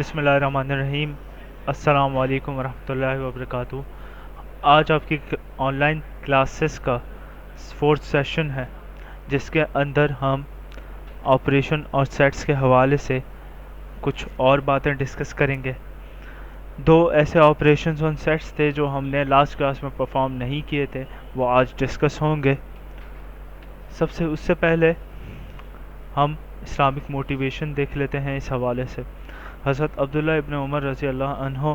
बिस्मिल्लाहिर्रहमानिर्रहीम। अस्सलाम वालेकुम वरहमतुल्लाहि वबरकातुहू। आज आपकी ऑनलाइन क्लासेस का फोर्थ सेशन है, जिसके अंदर हम ऑपरेशन और सेट्स के हवाले से कुछ और बातें डिस्कस करेंगे। दो ऐसे ऑपरेशंस और सेट्स थे जो हमने लास्ट क्लास में परफॉर्म नहीं किए थे, वो आज डिस्कस होंगे। उससे पहले हम इस्लामिक मोटिवेशन देख लेते हैं। इस हवाले से हज़रत अब्दुल्ला इब्न उमर रज़ी अल्लाह अन्हो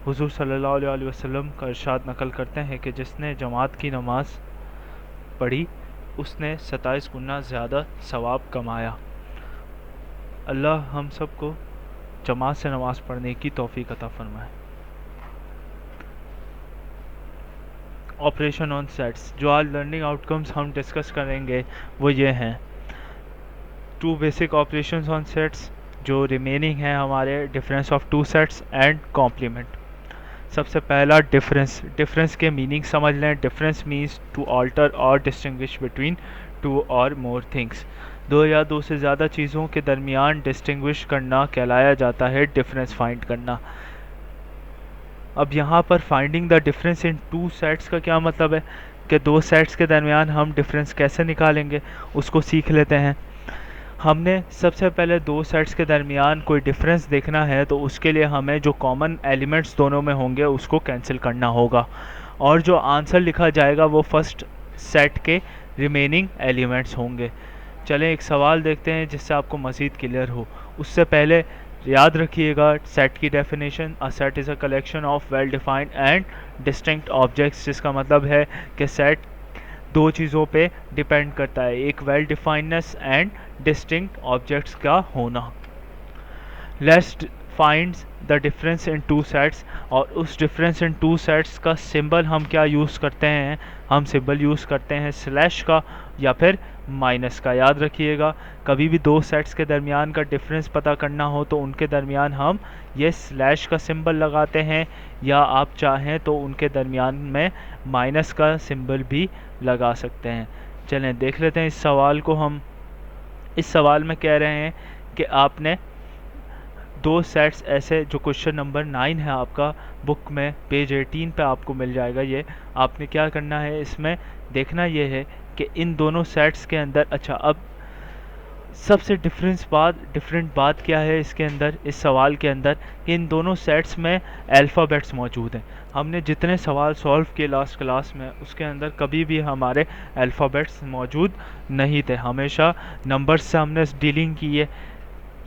हुज़ूर सल्लल्लाहु अलैहि वसल्लम का इरशाद नकल करते हैं कि जिसने जमात की नमाज पढ़ी उसने 27 गुना ज़्यादा सवाब कमाया। अल्लाह हम सबको जमात से नमाज पढ़ने की तौफीक अता फरमाए। ऑपरेशन ऑन सेट्स, जो आज लर्निंग आउटकम्स हम डिस्कस करेंगे वो ये हैं। Two basic operations on sets जो रिमेनिंग हैं हमारे, difference of two sets and complement. सबसे पहला डिफरेंस के मीनिंग समझ लें। डिफरेंस मीन्स टू ऑल्टर और डिस्टिंग्विश बिटवीन टू और मोर थिंग्स। दो या दो से ज़्यादा चीज़ों के दरमियान डिस्टिंग्विश करना कहलाया जाता है डिफरेंस फाइंड करना। अब यहाँ पर finding the difference in two sets का क्या मतलब है कि दो सेट्स के दरमियान हम डिफरेंस कैसे निकालेंगे, उसको सीख लेते हैं। हमने सबसे पहले दो सेट्स के दरमियान कोई डिफरेंस देखना है तो उसके लिए हमें जो कॉमन एलिमेंट्स दोनों में होंगे उसको कैंसिल करना होगा, और जो आंसर लिखा जाएगा वो फर्स्ट सेट के रिमेनिंग एलिमेंट्स होंगे। चलें एक सवाल देखते हैं जिससे आपको मज़ीद क्लियर हो। उससे पहले याद रखिएगा सेट की definition. A set is a collection of well defined and distinct objects, जिसका मतलब है कि सेट दो चीज़ों पे डिपेंड करता है, एक वेल डिफाइंडनेस एंड डिस्टिंक्ट ऑब्जेक्ट्स का होना। Let's find the difference in two sets, और उस डिफरेंस इन टू सेट्स का सिंबल हम क्या यूज़ करते हैं, हम सिंबल यूज़ करते हैं स्लैश का या फिर माइनस का। याद रखिएगा कभी भी दो सेट्स के दरमियान का डिफरेंस पता करना हो तो उनके दरमियान हम ये स्लैश का सिंबल लगाते हैं, या आप चाहें तो उनके दरमियान में माइनस का सिंबल भी लगा सकते हैं। चलें देख लेते हैं इस सवाल को। हम इस सवाल में कह रहे हैं कि आपने दो सेट्स ऐसे, जो क्वेश्चन नंबर 9 है आपका बुक में, पेज 18 पे आपको मिल जाएगा। ये आपने क्या करना है, इसमें देखना ये है कि इन दोनों सेट्स के अंदर, अच्छा अब सबसे डिफरेंट बात क्या है इसके अंदर, इस सवाल के अंदर, कि इन दोनों सेट्स में अल्फ़ाबेट्स मौजूद हैं। हमने जितने सवाल सॉल्व किए लास्ट क्लास में उसके अंदर कभी भी हमारे अल्फ़ाबेट्स मौजूद नहीं थे, हमेशा नंबर्स से हमने डीलिंग की है।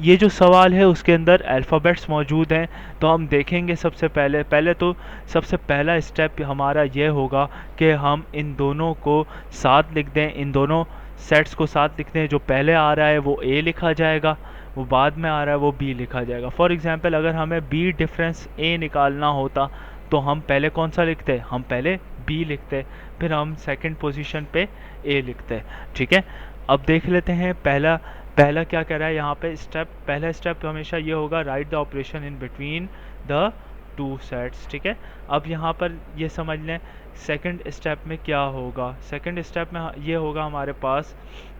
ये जो सवाल है उसके अंदर अल्फ़ाबेट्स मौजूद हैं, तो हम देखेंगे सबसे पहले तो सबसे पहला स्टेप हमारा ये होगा कि हम इन दोनों को साथ लिख दें, इन दोनों सेट्स को साथ लिख दें। जो पहले आ रहा है वो ए लिखा जाएगा, वो बाद में आ रहा है वो बी लिखा जाएगा। फॉर एग्ज़ाम्पल अगर हमें बी डिफरेंस ए निकालना होता तो हम पहले कौन सा लिखते, हम पहले बी लिखते, फिर हम सेकंड पोजीशन पे ए लिखते। ठीक है, अब देख लेते हैं पहला पहला क्या कह रहा है यहाँ पे स्टेप। पहला स्टेप हमेशा ये होगा, right the operation in between the two sets. ठीक है, अब यहाँ पर ये समझ लें सेकंड स्टेप में क्या होगा। सेकंड स्टेप में ये होगा हमारे पास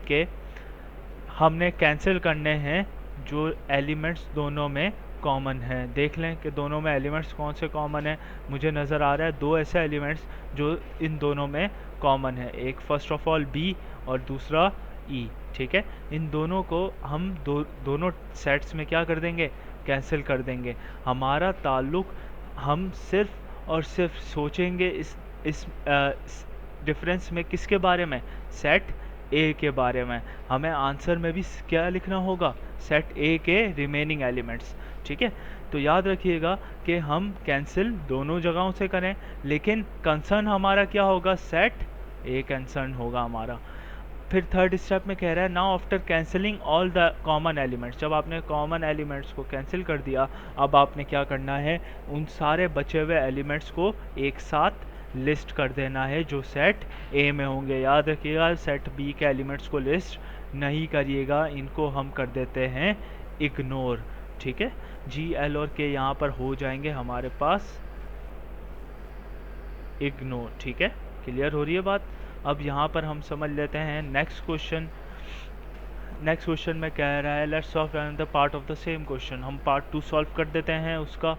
कि हमने कैंसिल करने हैं जो एलिमेंट्स दोनों में कॉमन हैं। देख लें कि दोनों में एलिमेंट्स कौन से कॉमन हैं। मुझे नज़र आ रहा है दो ऐसे एलिमेंट्स जो इन दोनों में कॉमन है, एक फर्स्ट ऑफ ऑल बी और दूसरा ई। ठीक है, इन दोनों को हम दोनों सेट्स में क्या कर देंगे, कैंसिल कर देंगे। हमारा ताल्लुक, हम सिर्फ और सिर्फ सोचेंगे इस डिफरेंस में किसके बारे में, सेट ए के बारे में। हमें आंसर में भी क्या लिखना होगा, सेट ए के रिमेनिंग एलिमेंट्स। ठीक है, तो याद रखिएगा कि हम कैंसिल दोनों जगहों से करें, लेकिन कंसर्न हमारा क्या होगा, सेट ए कंसर्न होगा हमारा। फिर थर्ड स्टेप में कह रहा है now after cancelling all the common elements. जब आपने कॉमन एलिमेंट्स को कैंसिल कर दिया, अब आपने क्या करना है, उन सारे बचे हुए एलिमेंट्स को एक साथ लिस्ट कर देना है जो सेट ए में होंगे। याद रखिएगा सेट बी के एलिमेंट्स को लिस्ट नहीं करिएगा, इनको हम कर देते हैं इग्नोर। ठीक है, जी एल और के यहाँ पर हो जाएंगे हमारे पास इग्नोर। ठीक है, क्लियर हो रही है बात। अब यहाँ पर हम समझ लेते हैं नेक्स्ट क्वेश्चन। नेक्स्ट क्वेश्चन में कह रहा है let's solve another part of the same question. हम पार्ट 2 सॉल्व कर देते हैं, उसका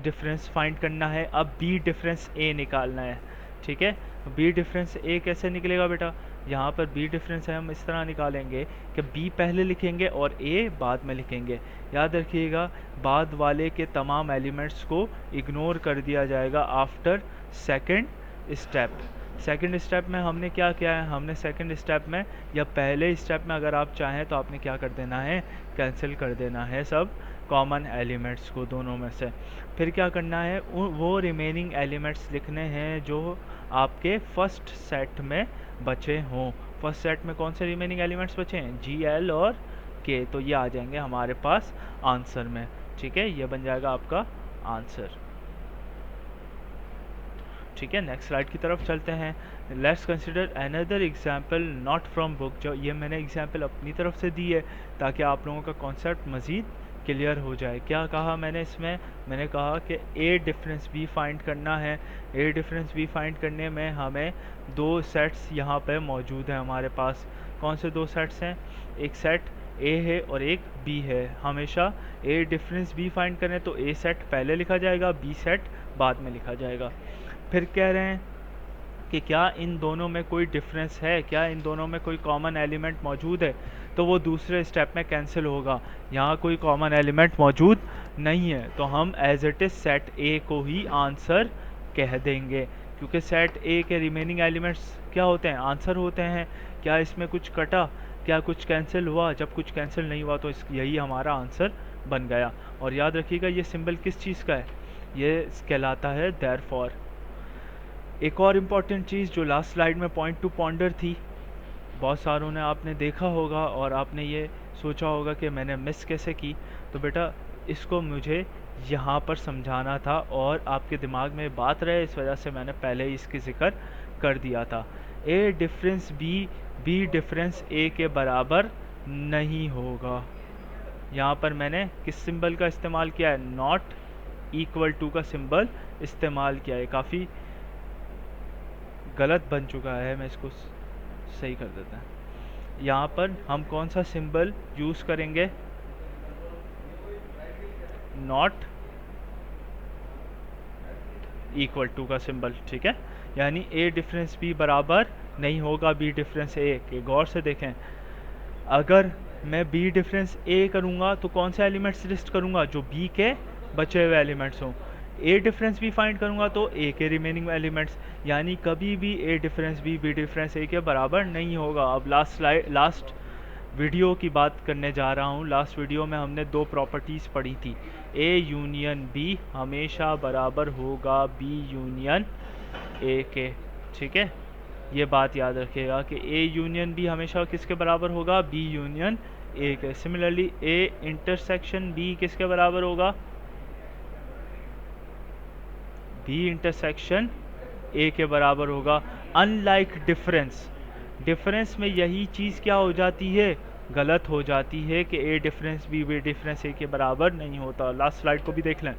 डिफरेंस फाइंड करना है। अब बी डिफरेंस ए निकालना है, ठीक है। बी डिफरेंस ए कैसे निकलेगा बेटा, यहाँ पर बी डिफरेंस है हम इस तरह निकालेंगे कि बी पहले लिखेंगे और ए बाद में लिखेंगे। याद रखिएगा बाद वाले के तमाम एलिमेंट्स को इग्नोर कर दिया जाएगा after second step. Second step में हमने क्या किया है, हमने सेकंड स्टेप में या पहले स्टेप में अगर आप चाहें तो आपने क्या कर देना है, कैंसिल कर देना है सब कॉमन एलिमेंट्स को दोनों में से। फिर क्या करना है, वो रिमेनिंग एलिमेंट्स लिखने हैं जो आपके फर्स्ट सेट में बचे हों। फर्स्ट सेट में कौन से रिमेनिंग एलिमेंट्स बचे हैं, जी एल और के, तो ये आ जाएंगे हमारे पास आंसर में, ठीक है। ये बन जाएगा आपका आंसर, ठीक है। नेक्स्ट स्लाइड की तरफ चलते हैं। Let's consider another example not from book. जो ये मैंने एग्जाम्पल अपनी तरफ से दी है ताकि आप लोगों का कॉन्सेप्ट मज़ीद क्लियर हो जाए। क्या कहा मैंने इसमें, मैंने कहा कि ए डिफरेंस बी फाइंड करना है। ए डिफरेंस बी फाइंड करने में हमें दो सेट्स यहाँ पे मौजूद हैं हमारे पास। कौन से दो सेट्स हैं, एक सेट ए है और एक बी है। हमेशा ए डिफरेंस बी फाइंड करें तो ए सेट पहले लिखा जाएगा, बी सेट बाद में लिखा जाएगा। फिर कह रहे हैं कि क्या इन दोनों में कोई डिफरेंस है, क्या इन दोनों में कोई कॉमन एलिमेंट मौजूद है, तो वो दूसरे स्टेप में कैंसिल होगा। यहाँ कोई कॉमन एलिमेंट मौजूद नहीं है तो हम as it is set A को ही आंसर कह देंगे, क्योंकि सेट ए के रिमेनिंग एलिमेंट्स क्या होते हैं, आंसर होते हैं। क्या इसमें कुछ कटा, क्या कुछ कैंसिल हुआ, जब कुछ कैंसिल नहीं हुआ तो यही हमारा आंसर बन गया। और याद रखिएगा ये सिंबल किस चीज़ का है, ये कहलाता है देयरफॉर। एक और इम्पॉर्टेंट चीज़ जो लास्ट स्लाइड में पॉइंट टू पॉन्डर थी, बहुत सारों ने आपने देखा होगा और आपने ये सोचा होगा कि मैंने मिस कैसे की, तो बेटा इसको मुझे यहाँ पर समझाना था और आपके दिमाग में बात रहे, इस वजह से मैंने पहले ही इसकी ज़िक्र कर दिया था। ए डिफरेंस बी डिफरेंस ए के बराबर नहीं होगा। यहाँ पर मैंने किस सिंबल का इस्तेमाल किया है, नॉट इक्वल टू का सिंबल इस्तेमाल किया है। काफ़ी गलत बन चुका है, मैं इसको सही कर देता है। यहाँ पर हम कौन सा सिंबल यूज़ करेंगे, नॉट इक्वल टू का सिंबल, ठीक है। यानी ए डिफरेंस बी बराबर नहीं होगा बी डिफरेंस ए के। गौर से देखें, अगर मैं बी डिफरेंस ए करूँगा तो कौन से एलिमेंट्स लिस्ट करूँगा, जो बी के बचे हुए एलिमेंट्स हों। ए डिफरेंस बी फाइंड करूँगा तो ए के रिमेनिंग एलिमेंट्स, यानी कभी भी ए डिफरेंस बी डिफरेंस ए के बराबर नहीं होगा। अब लास्ट वीडियो की बात करने जा रहा हूँ। लास्ट वीडियो में हमने दो प्रॉपर्टीज़ पढ़ी थी, ए यूनियन बी हमेशा बराबर होगा बी यूनियन ए के, ठीक है। ये बात याद रखिएगा कि ए यूनियन बी हमेशा किसके बराबर होगा, बी यूनियन ए के। सिमिलरली ए इंटरसेक्शन बी किसके बराबर होगा, बी इंटरसेक्शन ए के बराबर होगा। अनलाइक डिफरेंस में यही चीज़ क्या हो जाती है, गलत हो जाती है कि ए डिफरेंस बी डिफरेंस ए के बराबर नहीं होता। लास्ट स्लाइड को भी देख लें।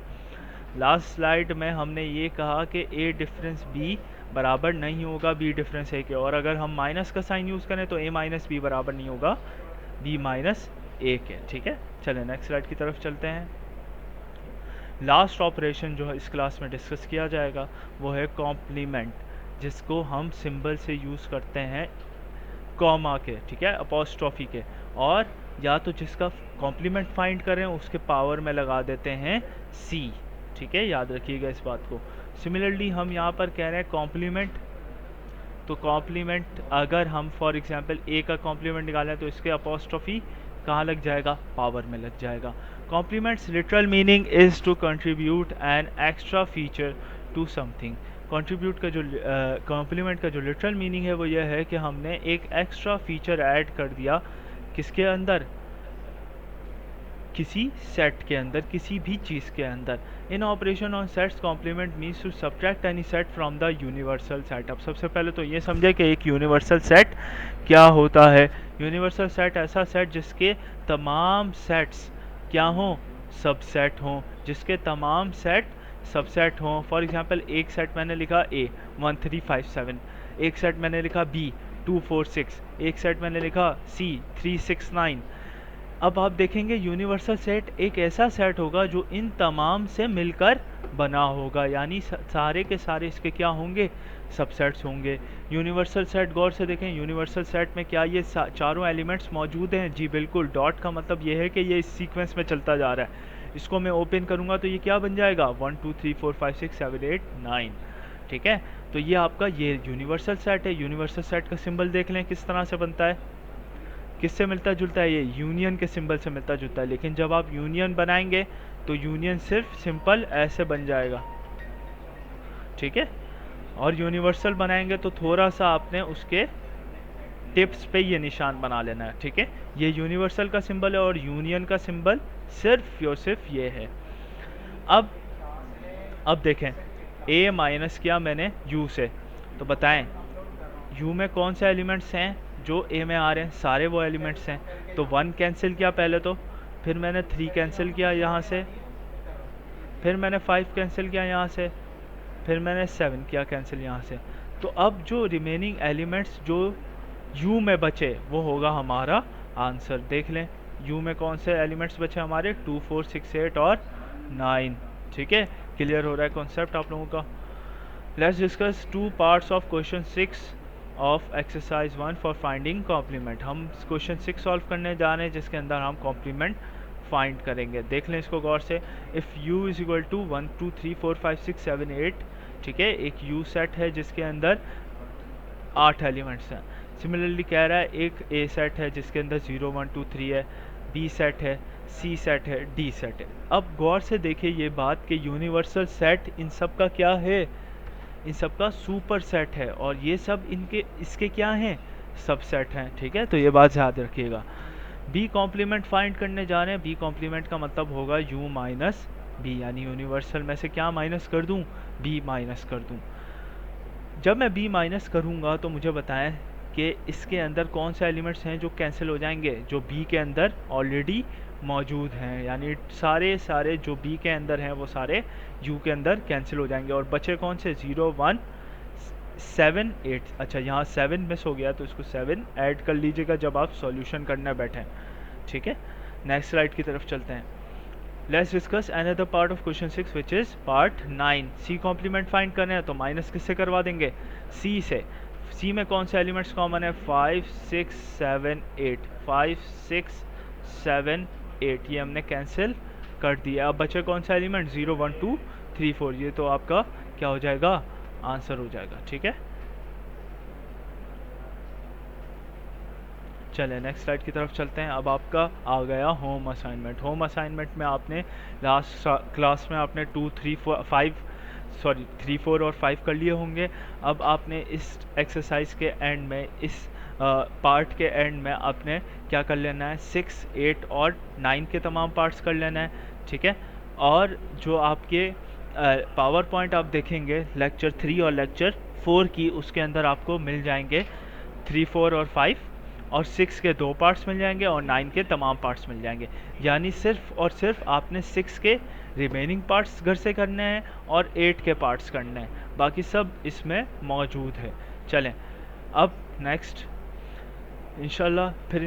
लास्ट स्लाइड में हमने ये कहा कि ए डिफरेंस बी बराबर नहीं होगा बी डिफरेंस ए के, और अगर हम माइनस का साइन यूज़ करें तो ए माइनस बी बराबर नहीं होगा बी माइनस ए के, ठीक है। चलें नेक्स्ट स्लाइड की तरफ चलते हैं। लास्ट ऑपरेशन जो है इस क्लास में डिस्कस किया जाएगा वो है कॉम्प्लीमेंट, जिसको हम सिंबल से यूज़ करते हैं कॉमा के, ठीक है, अपॉस्ट्रॉफी के, और या तो जिसका कॉम्प्लीमेंट फाइंड करें उसके पावर में लगा देते हैं सी, ठीक है। याद रखिएगा इस बात को। सिमिलरली हम यहाँ पर कह रहे हैं कॉम्प्लीमेंट, तो कॉम्प्लीमेंट अगर हम फॉर एग्जांपल ए का कॉम्प्लीमेंट निकालें तो इसके अपॉस्ट्रॉफी कहाँ लग जाएगा, पावर में लग जाएगा। Complements literal meaning is to contribute an extra feature to something. Contribute का जो कॉम्प्लीमेंट का जो लिटरल मीनिंग है वो यह है कि हमने एक एक्स्ट्रा फीचर ऐड कर दिया किसके अंदर, किसी सेट के अंदर, किसी भी चीज़ के अंदर। In operation on sets complement means to subtract any set from the universal set. अब सबसे पहले तो ये समझे कि एक यूनिवर्सल सेट क्या होता है। यूनिवर्सल सेट ऐसा सेट जिसके तमाम सेट्स क्या हों, सबसेट हों, जिसके तमाम सेट सबसेट हों। फॉर एग्जांपल एक सेट मैंने लिखा ए 1 3 5 7, एक सेट मैंने लिखा बी 246, एक सेट मैंने लिखा C 369। अब आप देखेंगे यूनिवर्सल सेट एक ऐसा सेट होगा जो इन तमाम से मिलकर बना होगा, यानी सारे के सारे इसके क्या होंगे, सबसेट्स होंगे। यूनिवर्सल सेट गौर से देखें, यूनिवर्सल सेट में क्या ये चारों एलिमेंट्स मौजूद हैं? जी बिल्कुल। डॉट का मतलब ये है कि ये इस सीक्वेंस में चलता जा रहा है। इसको मैं ओपन करूंगा तो ये क्या बन जाएगा, 1 2 3 4 5 6 7 8 9। ठीक है, तो ये आपका ये यूनिवर्सल सेट है। यूनिवर्सल सेट का सिंबल देख लें किस तरह से बनता है, किससे मिलता जुलता है, ये यूनियन के सिंबल से मिलता जुलता है। लेकिन जब आप यूनियन बनाएंगे तो यूनियन सिर्फ सिंपल ऐसे बन जाएगा, ठीक है। और यूनिवर्सल बनाएंगे तो थोड़ा सा आपने उसके टिप्स पे ये निशान बना लेना है, ठीक है। ये यूनिवर्सल का सिंबल है और यूनियन का सिंबल सिर्फ और सिर्फ ये है। अब देखें, a माइनस किया मैंने u से, तो बताएं u में कौन से एलिमेंट्स हैं जो a में आ रहे हैं, सारे वो एलिमेंट्स हैं। तो 1 कैंसिल किया पहले, तो फिर मैंने 3 कैंसिल किया यहाँ से, फिर मैंने 5 कैंसिल किया यहाँ से, फिर मैंने 7 किया कैंसिल यहाँ से। तो अब जो रिमेनिंग एलिमेंट्स जो u में बचे वो होगा हमारा आंसर। देख लें u में कौन से एलिमेंट्स बचे हमारे, 2 4 6 8 और 9। ठीक है, क्लियर हो रहा है कॉन्सेप्ट आप लोगों का। Let's discuss 2 parts of question 6 of exercise 1 for finding complement. हम क्वेश्चन 6 सॉल्व करने जा रहे हैं जिसके अंदर हम कॉम्प्लीमेंट फाइंड करेंगे। देख लें इसको गौर से। If u is equal to 1 2 3 4 5 6 7 8, ठीक है, एक u सेट है जिसके अंदर 8 एलिमेंट्स हैं। सिमिलरली कह रहा है एक a सेट है जिसके अंदर 0 1 2 3 है, b सेट है, c सेट है, d सेट है। अब गौर से देखिए ये बात कि यूनिवर्सल सेट इन सब का क्या है, इन सब का सुपर सेट है, और ये सब इसके क्या हैं, सबसेट हैं। ठीक है, तो ये बात याद रखिएगा। बी कॉम्प्लीमेंट फाइंड करने जा रहे हैं। बी कॉम्प्लीमेंट का मतलब होगा u माइनस बी, यानी यूनिवर्सल में से क्या माइनस कर दूं, b माइनस कर दूं। जब मैं b माइनस करूंगा तो मुझे बताएं कि इसके अंदर कौन से एलिमेंट्स हैं जो कैंसिल हो जाएंगे, जो b के अंदर ऑलरेडी मौजूद हैं, यानी सारे जो b के अंदर हैं वो सारे u के अंदर कैंसिल हो जाएंगे। और बचे कौन से, 0 1 7 8। अच्छा, यहाँ 7 मिस हो गया तो इसको 7 ऐड कर लीजिएगा जब आप सॉल्यूशन करने बैठें। ठीक है, नेक्स्ट स्लाइड की तरफ चलते हैं। Let's discuss another part of question 6 which is part 9। C complement find करना है तो माइनस किससे करवा देंगे, सी से। सी में कौन से एलिमेंट्स कॉमन है, 5 6 7 8, 5 6 7 8, ये हमने कैंसिल कर दिया। अब बचे कौन सा एलिमेंट, 0 1 2 3 4, ये तो आपका क्या हो जाएगा, आंसर हो जाएगा। ठीक है, चले नेक्स्ट स्लाइड की तरफ चलते हैं। अब आपका आ गया होम असाइनमेंट। होम असाइनमेंट में आपने लास्ट क्लास में आपने 2 3 4 और 5 कर लिए होंगे। अब आपने इस एक्सरसाइज के एंड में, इस पार्ट के एंड में आपने क्या कर लेना है, 6 8 और 9 के तमाम पार्ट्स कर लेना है। ठीक है, और जो आपके पावर पॉइंट आप देखेंगे लेक्चर 3 और लेक्चर 4 की, उसके अंदर आपको मिल जाएंगे 3 4 और 5 और 6 के 2 पार्ट्स मिल जाएंगे और 9 के तमाम पार्ट्स मिल जाएंगे। यानी सिर्फ और सिर्फ आपने 6 के रिमेनिंग पार्ट्स घर से करने हैं और 8 के पार्ट्स करने हैं, बाकी सब इसमें मौजूद है। चलें अब नेक्स्ट इंशाल्लाह फिर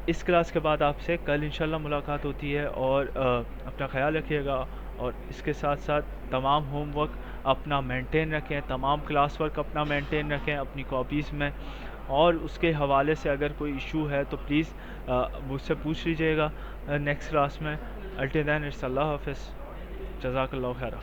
इस क्लास के बाद आपसे कल इंशाल्लाह मुलाकात होती है। और अपना ख्याल रखिएगा, और इसके साथ साथ तमाम होमवर्क अपना मेंटेन रखें, तमाम क्लास वर्क अपना मेंटेन रखें अपनी कॉपीज़ में। और उसके हवाले से अगर कोई इशू है तो प्लीज़ मुझसे पूछ लीजिएगा नेक्स्ट क्लास में। अल्टिल देन इट्स अल्लाह हाफ़िज़, जज़ाकल्लाहु खैरा।